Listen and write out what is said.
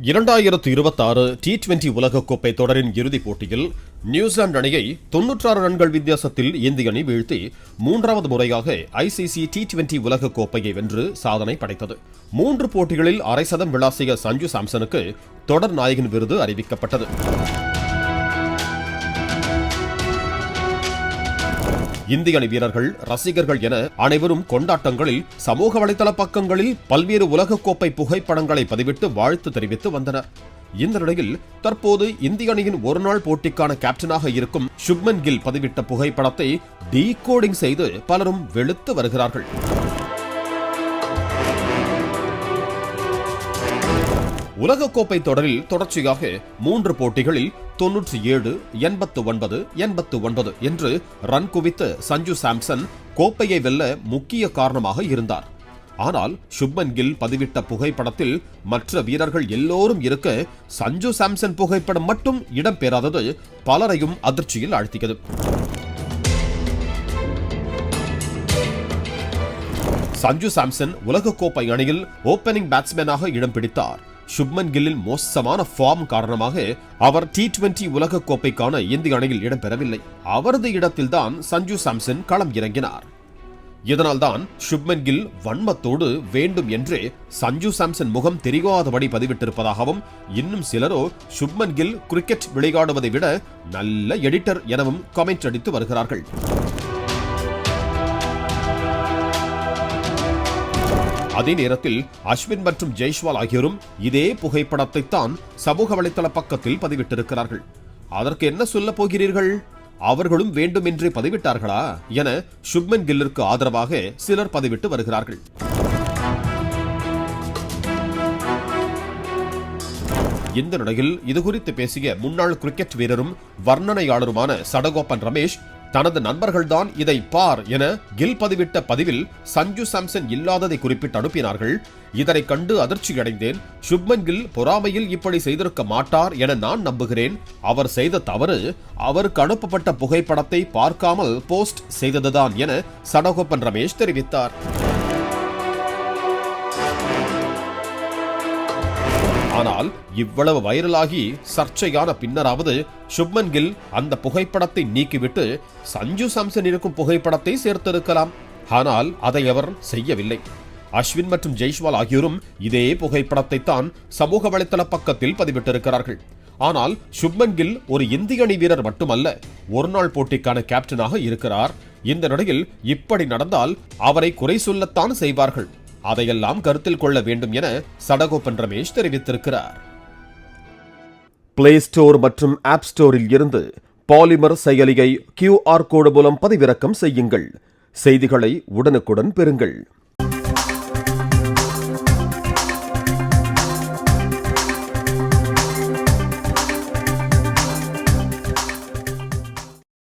2026 T20 உலகக்கோப்பை தொடரின் இறுதிப் போட்டியில் நியூசிலாந்து அணியை 96 ரன்கள் வித்தியாசத்தில் இந்திய அணி வீழ்த்தி 3வது முறையாக ICC T20 உலகக்கோப்பையை வென்று சாதனை படைத்தது. 3 போட்டிகளில் அரை சதம் விளாசிய சஞ்சு சாம்சனுக்கு தொடர் நாயகன் விருது அறிவிக்கப்பட்டது. இந்திய அணி வீரர்கள், ரசிகர்கள் என அனைவரும் கொண்டாட்டங்களில் சமூக வலைதள பக்கங்களில் பல்வேறு உலகக்கோப்பை புகைப்படங்களை பதிவிட்டு வாழ்த்து தெரிவித்து வந்தனர். இந்த நிலையில் தற்போது இந்திய அணியின் ஒருநாள் போட்டிக்கான கேப்டனாக இருக்கும் சுப்மன் கில் பதிவிட்ட புகைப்படத்தை டீகோடிங் செய்து பலரும் வெளுத்து வருகிறார்கள். உலகக்கோப்பை தொடரில் தொடர்ச்சியாக 3 போட்டிகளில் 97, 89, 89 என்று ரன் குவித்த சஞ்சு சாம்சன் கோப்பையை வெல்ல முக்கிய காரணமாக இருந்தார். ஆனால் சுப்மன் கில் பதிவிட்ட புகைப்படத்தில் மற்ற வீரர்கள் எல்லோரும் இருக்க சஞ்சு சாம்சன் புகைப்படம் மட்டும் இடம்பெறாதது பலரையும் அதிர்ச்சியில் ஆழ்த்தியது. சஞ்சு சாம்சன் உலகக்கோப்பை அணியில் ஓபனிங் பேட்ஸ்மேனாக இடம் பிடித்தார். சுப்மன் கில்லின் மோசமான ஃபார்ம் காரணமாக அவர் T20 உலகக்கோப்பைக்கான இந்திய அணியில் இடம்பெறவில்லை. அவரது இடத்தில்தான் சஞ்சு சாம்சன் களம் இறங்கினார். இதனால்தான் சுப்மன் கில் வன்மத்தோடு வேண்டும் என்றே சஞ்சு சாம்சன் முகம் தெரியாதபடி பதிவிட்டிருப்பதாகவும், இன்னும் சிலரோ சுப்மன் கில் கிரிக்கெட் விளையாடுவதை விட நல்ல எடிட்டர் எனவும் கமெண்ட் அடித்து வருகிறார்கள். அதே நேரத்தில் அஸ்வின் மற்றும் ஜெய்ஸ்வால் ஆகியோரும் இதே புகைப்படத்தை தான் சமூக வலைதள பக்கத்தில் பதிவிட்டிருக்கிறார்கள். அதற்கு என்ன சொல்ல போகிறீர்கள்? அவர்களும் வேண்டுமென்றே பதிவிட்டார்களா என சுப்மன் கில்லிற்கு ஆதரவாக சிலர் பதிவிட்டு வருகிறார்கள். இந்த நிலையில் இதுகுறித்து பேசிய முன்னாள் கிரிக்கெட் வீரரும் வர்ணனையாளருமான சடகோபன் ரமேஷ், தனது நண்பர்கள்தான் இதை பார் என கில் பதிவிட்ட பதிவில் சஞ்சு சாம்சன் இல்லாததை குறிப்பிட்டு அனுப்பினார்கள். இதனை கண்டு அதிர்ச்சி அடைந்தேன். சுப்மன் கில் பொறாமையில் இப்படி செய்திருக்க மாட்டார் என நான் நம்புகிறேன். அவர் செய்த தவறு அவருக்கு அனுப்பப்பட்ட புகைப்படத்தை பார்க்காமல் போஸ்ட் செய்ததுதான் என சடகோபன் ரமேஷ் தெரிவித்தார். ஆனால் இவ்வளவு வைரலாகி சர்ச்சையான பின்னராவது சுப்மன் கில் அந்த புகைப்படத்தை நீக்கிவிட்டு சஞ்சு சாம்சன் இருக்கும் புகைப்படத்தை சேர்த்திருக்கலாம். ஆனால் அதை அவர் செய்யவில்லை. அஸ்வின் மற்றும் ஜெய்ஸ்வால் ஆகியோரும் இதே புகைப்படத்தை தான் சமூக வலைதள பக்கத்தில் பதிவிட்டிருக்கிறார்கள். ஆனால் சுப்மன் கில் ஒரு இந்திய அணி வீரர் மட்டுமல்ல, ஒருநாள் போட்டிக்கான கேப்டனாக இருக்கிறார். இந்த நிலையில் இப்படி நடந்தால் அவரை குறை சொல்லத்தான் செய்வார்கள். அதையெல்லாம் கருத்தில் கொள்ள வேண்டும் என சடகோபன் ரமேஷ் தெரிவித்திருக்கிறார். பிளே ஸ்டோர் மற்றும் ஆப் ஸ்டோரில் இருந்து பாலிமர் செயலியை QR கோடு மூலம் பதிவிறக்கம் செய்யுங்கள். செய்திகளை உடனுக்குடன் பெறுங்கள்.